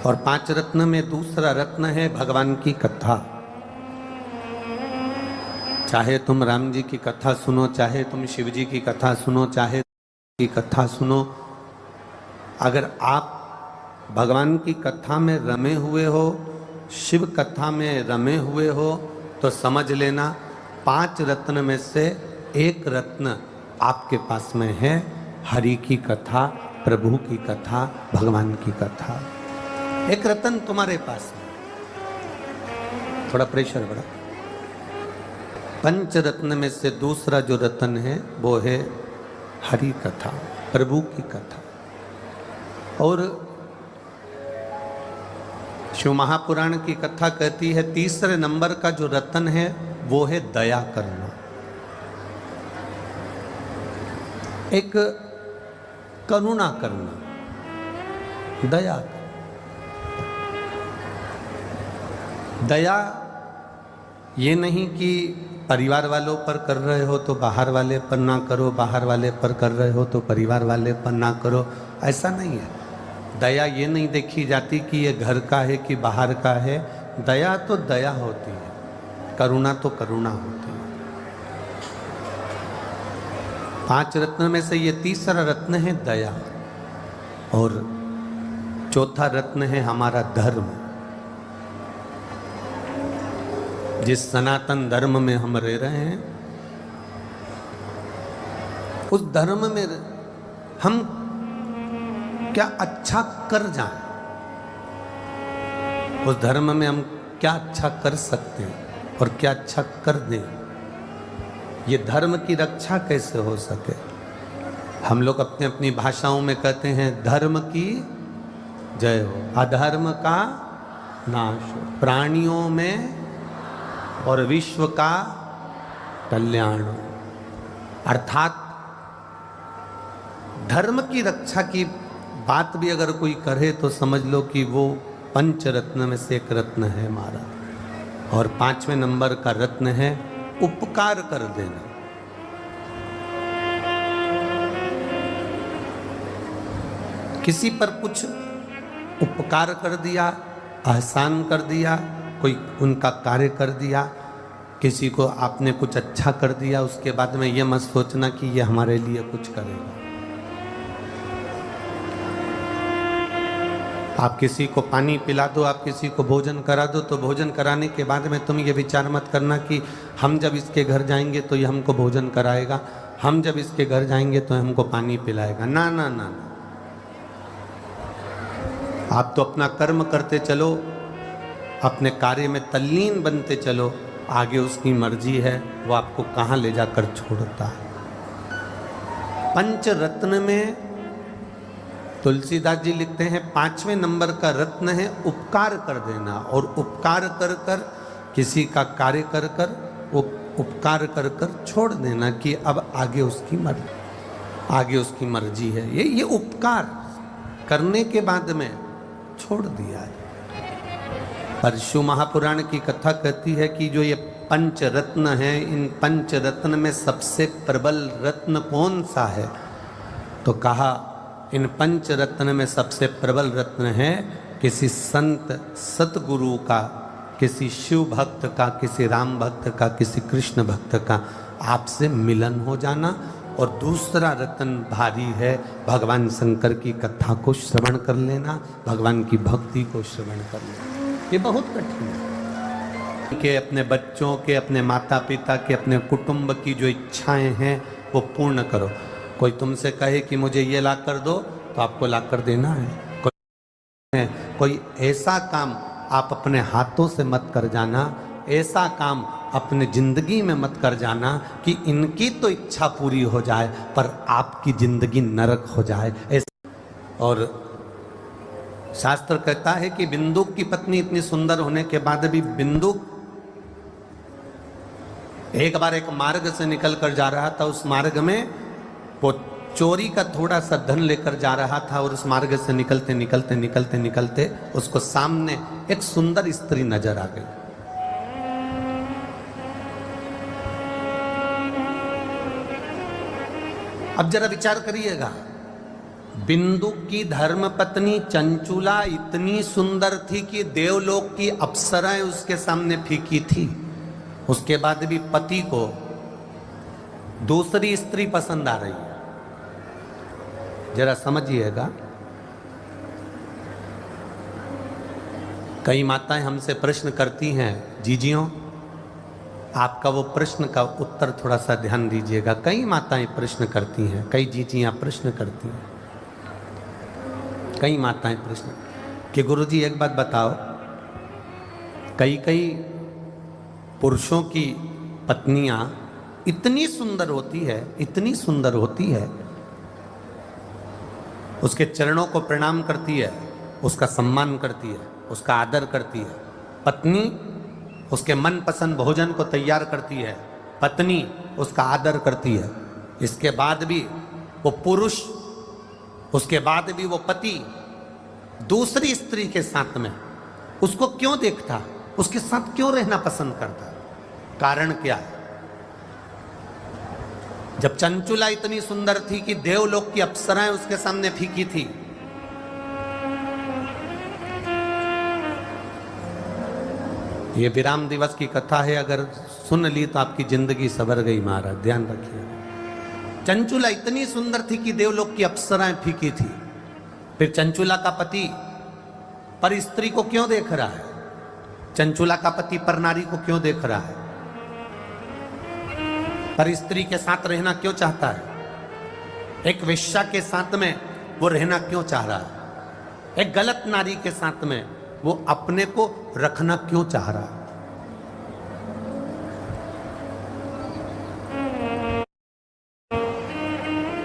और 5 रत्न में दूसरा रत्न है भगवान की कथा। चाहे तुम राम जी की कथा सुनो, चाहे तुम शिव जी की कथा सुनो, चाहे की कथा सुनो, अगर आप भगवान की कथा में रमे हुए हो, शिव कथा में रमे हुए हो, तो समझ लेना 5 रत्न में से एक रत्न आपके पास में है, हरि की कथा, प्रभु की कथा, भगवान की कथा। एक रत्न तुम्हारे पास है। थोड़ा प्रेशर बढ़ा। 5 रत्न में से दूसरा जो रत्न है वो है हरि कथा, प्रभु की कथा। और शिव महापुराण की कथा कहती है तीसरे नंबर का जो रत्न है वो है दया करना। एक करुणा करना, दया। दया ये नहीं कि परिवार वालों पर कर रहे हो तो बाहर वाले पर ना करो, बाहर वाले पर कर रहे हो तो परिवार वाले पर ना करो, ऐसा नहीं है। दया ये नहीं देखी जाती कि ये घर का है कि बाहर का है। दया तो दया होती है, करुणा तो करुणा होती है। 5 रत्न में से ये तीसरा रत्न है दया, और चौथा रत्न है हमारा धर्म। जिस सनातन धर्म में हम रह रहे हैं, उस धर्म में हम क्या अच्छा कर जाएं, उस धर्म में हम क्या अच्छा कर सकते हैं और क्या अच्छा कर दें, ये धर्म की रक्षा कैसे हो सके। हम लोग अपनी अपनी भाषाओं में कहते हैं धर्म की जय हो, अधर्म का नाश हो, प्राणियों में और विश्व का कल्याण हो। अर्थात धर्म की रक्षा की बात भी अगर कोई करे तो समझ लो कि वो 5 रत्न में से एक रत्न है हमारा। और 5वें नंबर का रत्न है उपकार कर देना। किसी पर कुछ उपकार कर दिया, एहसान कर दिया, कोई उनका कार्य कर दिया, किसी को आपने कुछ अच्छा कर दिया, उसके बाद में ये मत सोचना कि ये हमारे लिए कुछ करेगा। आप किसी को पानी पिला दो, आप किसी को भोजन करा दो, तो भोजन कराने के बाद में तुम ये विचार मत करना कि हम जब इसके घर जाएंगे तो ये हमको भोजन कराएगा, हम जब इसके घर जाएंगे तो हमको पानी पिलाएगा। ना ना ना, आप तो अपना कर्म करते चलो, अपने कार्य में तल्लीन बनते चलो, आगे उसकी मर्जी है वो आपको कहाँ ले जाकर छोड़ता है। 5 रत्न में तुलसीदास जी लिखते हैं 5वें नंबर का रत्न है उपकार कर देना। और उपकार कर कर, किसी का कार्य कर कर, उपकार कर कर छोड़ देना कि अब आगे उसकी मर्जी है। ये उपकार करने के बाद में छोड़ दिया है। पर शिव महापुराण की कथा कहती है कि जो ये 5 रत्न हैं, इन 5 रत्न में सबसे प्रबल रत्न कौन सा है, तो कहा इन 5 रत्न में सबसे प्रबल रत्न है किसी संत सतगुरु का, किसी शिव भक्त का, किसी राम भक्त का, किसी कृष्ण भक्त का आपसे मिलन हो जाना। और दूसरा रत्न भारी है भगवान शंकर की कथा को श्रवण कर लेना, भगवान की भक्ति को श्रवण कर लेना। ये बहुत कठिन है कि अपने बच्चों के, अपने माता पिता के, अपने कुटुंब की जो इच्छाएं हैं वो पूर्ण करो। कोई तुमसे कहे कि मुझे ये ला कर दो तो आपको ला कर देना है। कोई ऐसा काम आप अपने हाथों से मत कर जाना, ऐसा काम अपने जिंदगी में मत कर जाना कि इनकी तो इच्छा पूरी हो जाए पर आपकी जिंदगी नरक हो जाए। और शास्त्र कहता है कि बिंदुक की पत्नी इतनी सुंदर होने के बाद भी बिंदुक एक बार एक मार्ग से निकल कर जा रहा था, उस मार्ग में वो चोरी का थोड़ा सा धन लेकर जा रहा था, और उस मार्ग से निकलते निकलते निकलते निकलते उसको सामने एक सुंदर स्त्री नजर आ गई। अब जरा विचार करिएगा, बिंदु की धर्म पत्नी चंचुला इतनी सुंदर थी कि देवलोक की अप्सराएं उसके सामने फीकी थी। उसके बाद भी पति को दूसरी स्त्री पसंद आ रही है। जरा समझिएगा, कई माताएं हमसे प्रश्न करती हैं, जीजियों आपका वो प्रश्न का उत्तर थोड़ा सा ध्यान दीजिएगा। कई माताएं प्रश्न करती हैं, कई जीजियां प्रश्न करती हैं, कई माताएं प्रश्न कि गुरुजी एक बात बताओ, कई कई पुरुषों की पत्नियां इतनी सुंदर होती है, इतनी सुंदर होती है, उसके चरणों को प्रणाम करती है, उसका सम्मान करती है, उसका आदर करती है, पत्नी उसके मनपसंद भोजन को तैयार करती है, पत्नी उसका आदर करती है, इसके बाद भी वो पुरुष, उसके बाद भी वो पति दूसरी स्त्री के साथ में उसको क्यों देखता, उसके साथ क्यों रहना पसंद करता? कारण क्या है? जब चंचुला इतनी सुंदर थी कि देवलोक की अप्सराएं उसके सामने फीकी थी, ये विराम दिवस की कथा है, अगर सुन ली तो आपकी जिंदगी सवर गई महाराज, ध्यान रखिए। चंचुला इतनी सुंदर थी कि देवलोक की अप्सराएं फीकी थी। फिर चंचुला का पति पर स्त्री को क्यों देख रहा है? चंचुला का पति पर नारी को क्यों देख रहा है? पर स्त्री के साथ रहना क्यों चाहता है? एक वेश्या के साथ में वो रहना क्यों चाह रहा है? एक गलत नारी के साथ में वो अपने को रखना क्यों चाह रहा है?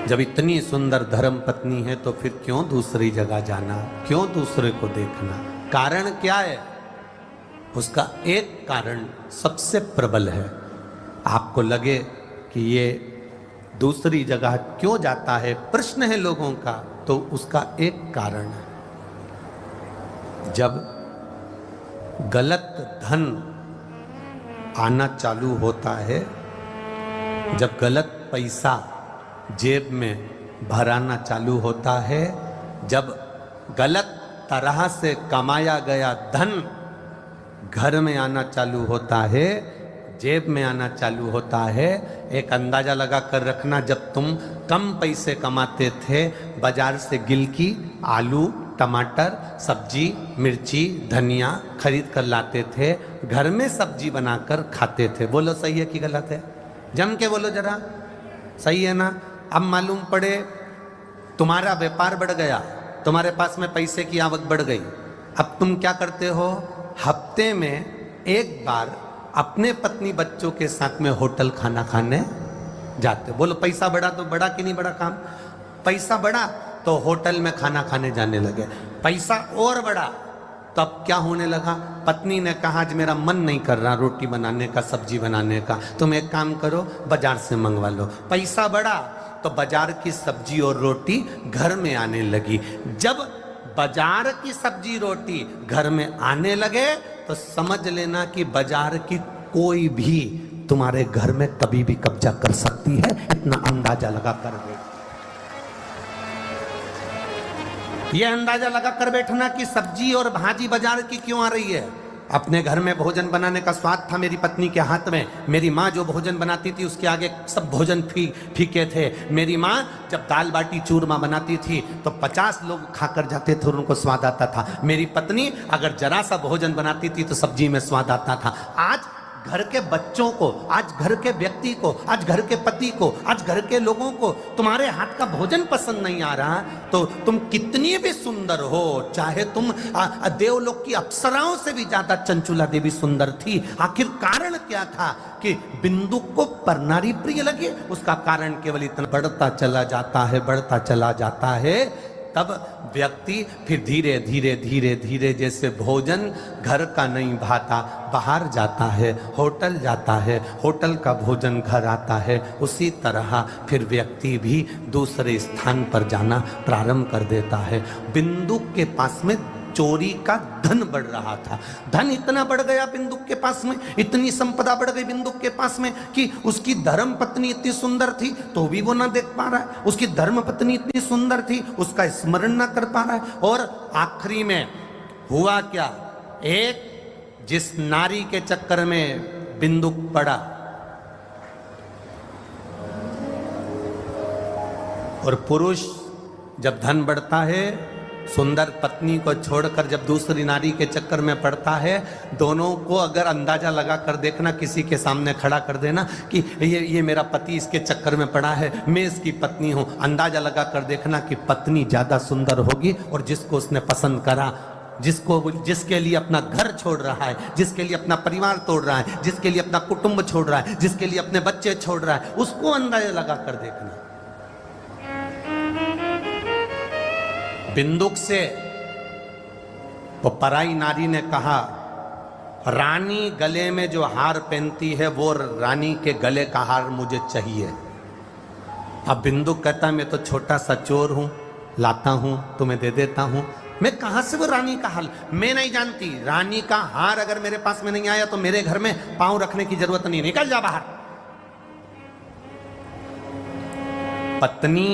जब इतनी सुंदर धर्म पत्नी है तो फिर क्यों दूसरी जगह जाना, क्यों दूसरे को देखना? कारण क्या है? उसका एक कारण सबसे प्रबल है। आपको लगे कि ये दूसरी जगह क्यों जाता है, प्रश्न है लोगों का, तो उसका एक कारण है। जब गलत धन आना चालू होता है, जब गलत पैसा जेब में भराना चालू होता है, जब गलत तरह से कमाया गया धन घर में आना चालू होता है, जेब में आना चालू होता है, एक अंदाजा लगा कर रखना, जब तुम कम पैसे कमाते थे, बाजार से गिलकी, आलू, टमाटर, सब्जी, मिर्ची, धनिया खरीद कर लाते थे, घर में सब्जी बनाकर खाते थे। बोलो सही है कि गलत है? जम के बोलो जरा, सही है ना? अब मालूम पड़े तुम्हारा व्यापार बढ़ गया, तुम्हारे पास में पैसे की आवक बढ़ गई, अब तुम क्या करते हो? हफ्ते में एक बार अपने पत्नी बच्चों के साथ में होटल खाना खाने जाते। बोलो पैसा बढ़ा तो बढ़ा कि नहीं बढ़ा काम? पैसा बढ़ा तो होटल में खाना खाने जाने लगे। पैसा और बढ़ा तो अब क्या होने लगा? पत्नी ने कहा आज मेरा मन नहीं कर रहा रोटी बनाने का, सब्जी बनाने का, तुम एक काम करो बाजार से मंगवा लो। पैसा बढ़ा तो बाजार की सब्जी और रोटी घर में आने लगी। जब बाजार की सब्जी रोटी घर में आने लगे तो समझ लेना कि बाजार की कोई भी तुम्हारे घर में कभी भी कब्जा कर सकती है, इतना अंदाजा लगा कर बैठना। यह अंदाजा लगा कर बैठना कि सब्जी और भाजी बाजार की क्यों आ रही है। अपने घर में भोजन बनाने का स्वाद था मेरी पत्नी के हाथ में। मेरी माँ जो भोजन बनाती थी उसके आगे सब भोजन फीके थे। मेरी माँ जब दाल बाटी चूरमा बनाती थी तो 50 लोग खाकर जाते थे और उनको स्वाद आता था। मेरी पत्नी अगर जरा सा भोजन बनाती थी तो सब्जी में स्वाद आता था। आज घर के बच्चों को, आज घर के व्यक्ति को, आज घर के पति को, आज घर के लोगों को तुम्हारे हाथ का भोजन पसंद नहीं आ रहा, तो तुम कितनी भी सुंदर हो, चाहे तुम देवलोक की अप्सराओं से भी ज्यादा चंचुला देवी सुंदर थी, आखिर कारण क्या था कि बिंदु को परनारी प्रिय लगे? उसका कारण केवल इतना बढ़ता चला जाता है, बढ़ता चला जाता है। तब व्यक्ति फिर धीरे धीरे धीरे धीरे जैसे भोजन घर का नहीं भाता, बाहर जाता है, होटल जाता है, होटल का भोजन घर आता है, उसी तरह फिर व्यक्ति भी दूसरे स्थान पर जाना प्रारंभ कर देता है। बिंदु के पास में चोरी का धन बढ़ रहा था। धन इतना बढ़ गया बिंदुक के पास में, इतनी संपदा बढ़ गई बिंदुक के पास में कि उसकी धर्म पत्नी इतनी सुंदर थी तो भी वो ना देख पा रहा है, उसकी धर्म पत्नी इतनी सुंदर थी उसका स्मरण ना कर पा रहा है। और आखिरी में हुआ क्या, एक जिस नारी के चक्कर में बिंदुक पड़ा और पुरुष जब धन बढ़ता है सुंदर पत्नी को छोड़कर जब दूसरी नारी के चक्कर में पड़ता है, दोनों को अगर अंदाजा लगा कर देखना, किसी के सामने खड़ा कर देना कि ये मेरा पति इसके चक्कर में पड़ा है, मैं इसकी पत्नी हूं, अंदाजा लगा कर देखना कि पत्नी ज्यादा सुंदर होगी और जिसको उसने पसंद करा, जिसके लिए अपना घर छोड़ रहा है, जिसके लिए अपना परिवार तोड़ रहा है, जिसके लिए अपना कुटुंब छोड़ रहा है, जिसके लिए अपने बच्चे छोड़ रहा है, उसको अंदाजा लगा कर देखना। बिंदुक से वो पराई नारी ने कहा, रानी गले में जो हार पहनती है वो रानी के गले का हार मुझे चाहिए। अब बिंदुक कहता मैं तो छोटा सा चोर हूं, लाता हूं तुम्हें दे देता हूं, मैं कहां से वो रानी का हाल, मैं नहीं जानती। रानी का हार अगर मेरे पास में नहीं आया तो मेरे घर में पांव रखने की जरूरत नहीं, निकल जा बाहर। पत्नी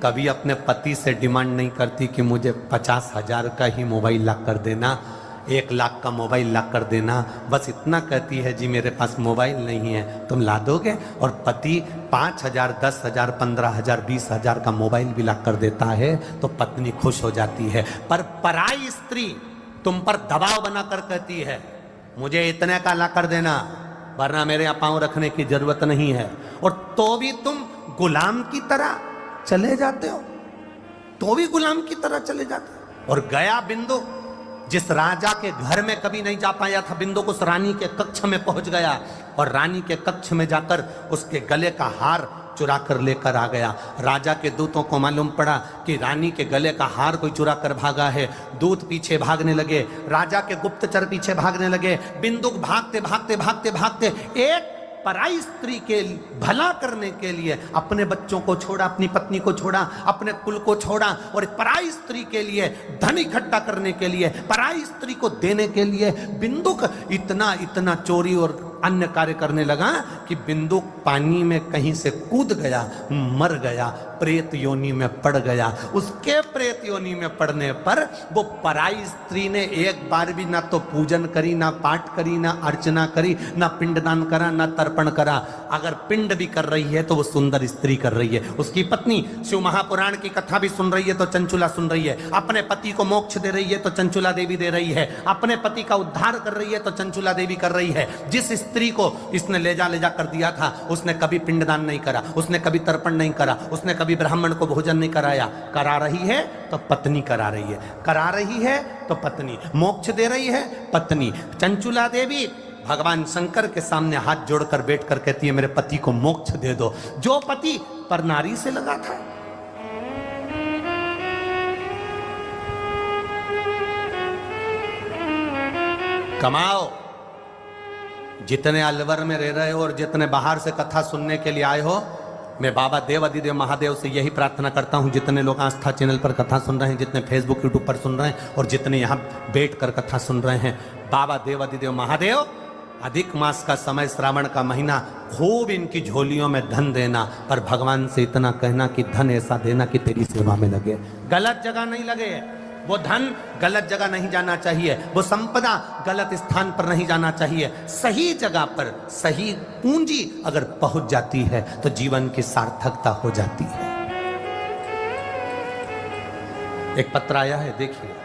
कभी अपने पति से डिमांड नहीं करती कि मुझे 50,000 का ही मोबाइल ला कर देना, 1 लाख का मोबाइल ला कर देना, बस इतना कहती है जी मेरे पास मोबाइल नहीं है तुम ला दोगे। और पति 5,000, 10,000, 15,000, 20,000 का मोबाइल भी ला कर देता है तो पत्नी खुश हो जाती है। पर पराई स्त्री तुम पर दबाव बनाकर कहती है मुझे इतने का ला कर देना वरना मेरे यहाँ पाँव रखने की जरूरत नहीं है, और तो भी तुम गुलाम की तरह चले जाते हो, तो भी गुलाम की तरह चले जाते हो। और गया बिंदुक, जिस राजा के घर में कभी नहीं जा पाया था, बिंदुक उस रानी के कक्ष में पहुंच गया और रानी के कक्ष में जाकर उसके गले का हार चुरा कर लेकर आ गया। राजा के दूतों को मालूम पड़ा कि रानी के गले का हार कोई चुरा कर भागा है। दूत पीछे भागने लगे, राजा के गुप्तचर पीछे भागने लगे। बिंदुक भागते भागते भागते भागते एक पराई स्त्री के भला करने के लिए अपने बच्चों को छोड़ा, अपनी पत्नी को छोड़ा, अपने कुल को छोड़ा और पराई स्त्री के लिए धन इकट्ठा करने के लिए, पराई स्त्री को देने के लिए बिंदुक इतना इतना चोरी और अन्य कार्य करने लगा कि बिंदुक पानी में कहीं से कूद गया, मर गया, प्रेत योनि में पड़ गया। उसके प्रेत योनि में पड़ने पर वो पराई स्त्री ने एक बार भी ना तो पूजन करी, ना पाठ करी, ना अर्चना करी, ना पिंडदान करा, ना तर्पण करा। अगर पिंड भी कर रही है तो वो सुंदर स्त्री कर रही है। उसकी पत्नी शिव महापुराण की कथा भी सुन रही है तो चंचुला सुन रही है, अपने पति को मोक्ष दे रही है तो चंचुला देवी दे रही है, अपने पति का उद्धार कर रही है तो चंचुला देवी कर रही है। जिस स्त्री को इसने ले जा कर दिया था उसने कभी पिंडदान नहीं करा, उसने कभी तर्पण नहीं करा, उसने कभी ब्राह्मण को भोजन नहीं कराया। करा रही है तो पत्नी करा रही है, करा रही है तो पत्नी, मोक्ष दे रही है पत्नी। चंचुला देवी भगवान शंकर के सामने हाथ जोड़कर बैठकर कहती है मेरे पति को मोक्ष दे दो, जो पति पर नारी से लगा था। कमाओ, जितने अलवर में रह रहे हो और जितने बाहर से कथा सुनने के लिए आए हो, मैं बाबा देव अधिदेव महादेव से यही प्रार्थना करता हूं, जितने लोग आस्था चैनल पर कथा सुन रहे हैं, जितने फेसबुक यूट्यूब पर सुन रहे हैं और जितने यहाँ बैठकर कथा सुन रहे हैं, बाबा देव अधिदेव महादेव अधिक मास का समय, श्रावण का महीना, खूब इनकी झोलियों में धन देना, पर भगवान से इतना कहना कि धन ऐसा देना कि तेरी सेवा में लगे, गलत जगह नहीं लगे। वो धन गलत जगह नहीं जाना चाहिए, वो संपदा गलत स्थान पर नहीं जाना चाहिए। सही जगह पर सही पूंजी अगर पहुंच जाती है तो जीवन की सार्थकता हो जाती है। एक पत्र आया है, देखिए।